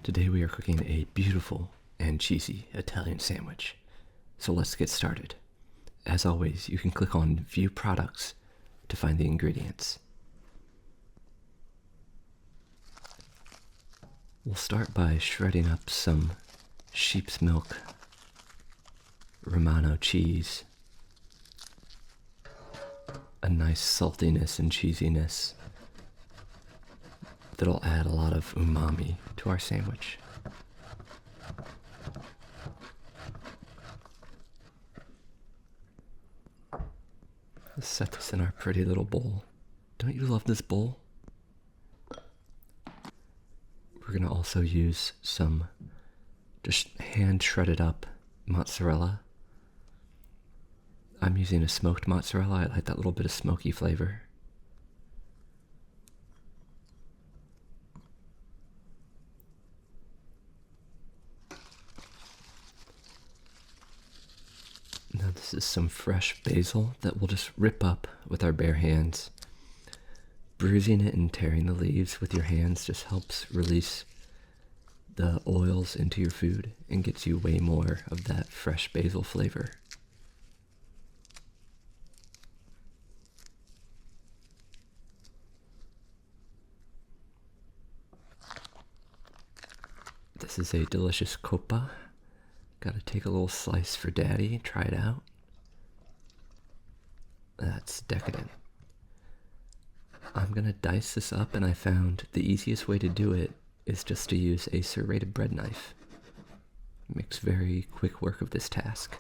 Today we are cooking a beautiful and cheesy Italian sandwich. So let's get started. As always, you can click on View Products to find the ingredients. We'll start by shredding up some sheep's milk, Romano cheese, a nice saltiness and cheesiness that'll add a lot of umami to our sandwich. Let's set this in our pretty little bowl. Don't you love this bowl? We're gonna also use some just hand shredded up mozzarella. I'm using a smoked mozzarella. I like that little bit of smoky flavor. Now this is some fresh basil that we'll just rip up with our bare hands. Bruising it and tearing the leaves with your hands just helps release the oils into your food and gets you way more of that fresh basil flavor. This is a delicious coppa. Gotta take a little slice for daddy, try it out. That's decadent. I'm gonna dice this up, and I found the easiest way to do it is just to use a serrated bread knife. It makes very quick work of this task.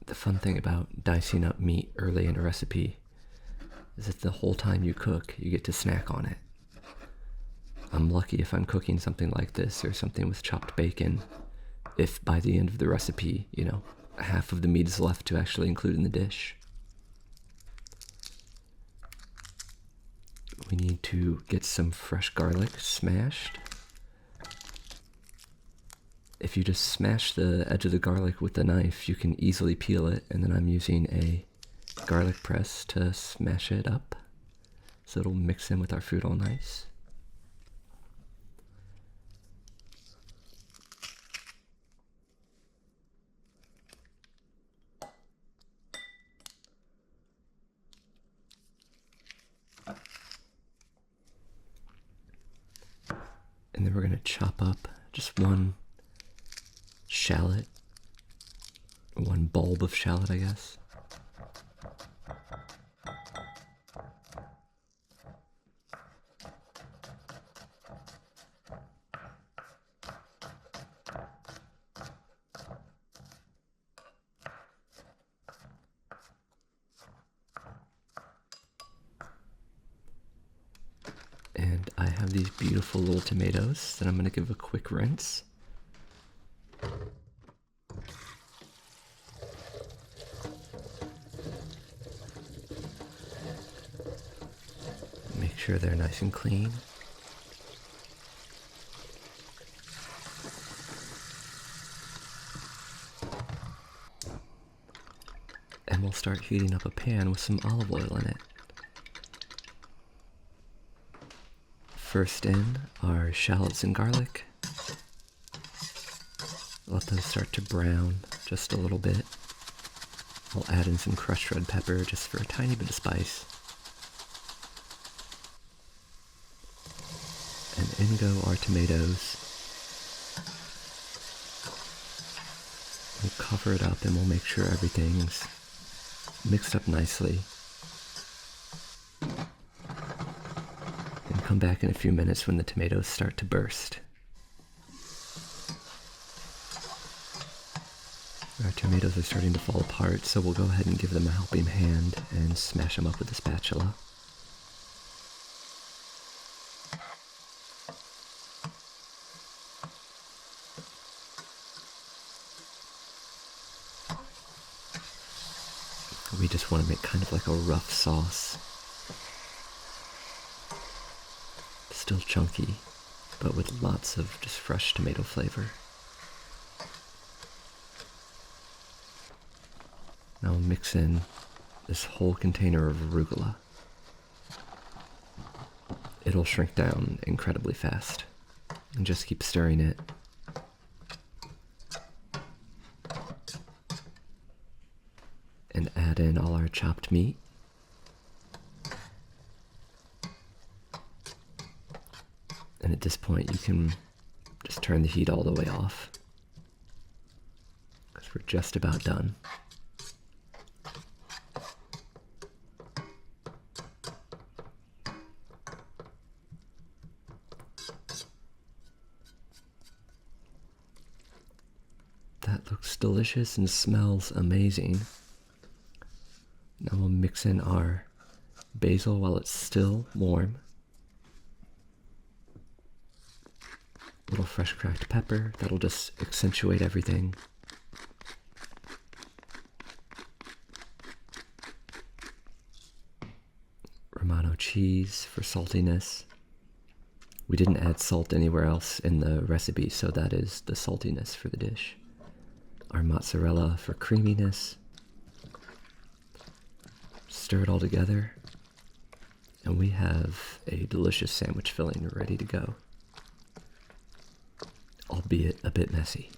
The fun thing about dicing up meat early in a recipe is that the whole time you cook, you get to snack on it. I'm lucky if I'm cooking something like this or something with chopped bacon, if by the end of the recipe, half of the meat is left to actually include in the dish. We need to get some fresh garlic smashed. If you just smash the edge of the garlic with the knife, you can easily peel it, and then I'm using a garlic press to smash it up so it'll mix in with our food all nice. And then we're going to chop up just one shallot, one bulb of shallot, I guess. And I have these beautiful little tomatoes that I'm going to give a quick rinse. Make sure they're nice and clean. And we'll start heating up a pan with some olive oil in it. First in are shallots and garlic. Let those start to brown just a little bit. I'll add in some crushed red pepper just for a tiny bit of spice. And in go our tomatoes. We'll cover it up and we'll make sure everything's mixed up nicely. And come back in a few minutes when the tomatoes start to burst. Our tomatoes are starting to fall apart, so we'll go ahead and give them a helping hand and smash them up with a spatula. We just want to make kind of like a rough sauce. Still chunky, but with lots of just fresh tomato flavor. Now I'll mix in this whole container of arugula. It'll shrink down incredibly fast. And just keep stirring it. And add in all our chopped meat. And at this point you can just turn the heat all the way off, because we're just about done. That looks delicious and smells amazing. Now we'll mix in our basil while it's still warm. A little fresh cracked pepper, that'll just accentuate everything. Romano cheese for saltiness. We didn't add salt anywhere else in the recipe, so that is the saltiness for the dish. Our mozzarella for creaminess. Stir it all together, and we have a delicious sandwich filling ready to go, albeit a bit messy.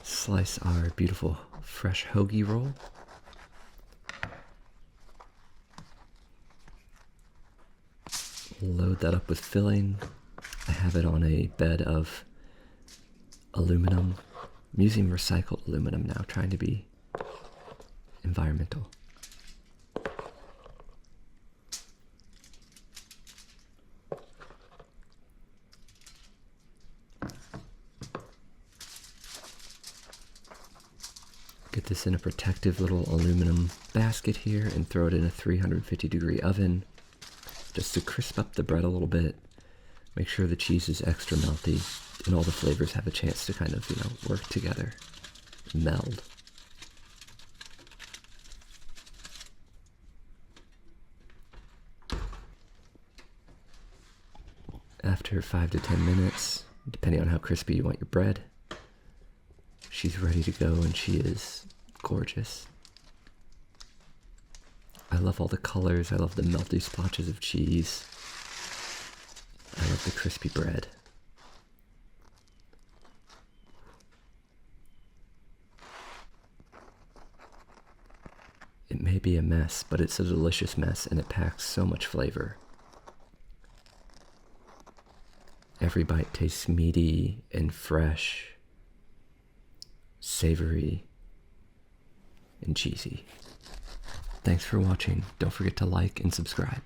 Slice our beautiful fresh hoagie roll. Load that up with filling. I have it on a bed of aluminum. I'm using recycled aluminum now, trying to be environmental. Get this in a protective little aluminum basket here and throw it in a 350-degree oven just to crisp up the bread a little bit. Make sure the cheese is extra melty and all the flavors have a chance to kind of, work together, meld. After 5 to 10 minutes, depending on how crispy you want your bread, she's ready to go and she is gorgeous. I love all the colors, I love the melty splotches of cheese. I love the crispy bread. It may be a mess, but it's a delicious mess and it packs so much flavor. Every bite tastes meaty and fresh, savory, and cheesy. Thanks for watching. Don't forget to like and subscribe.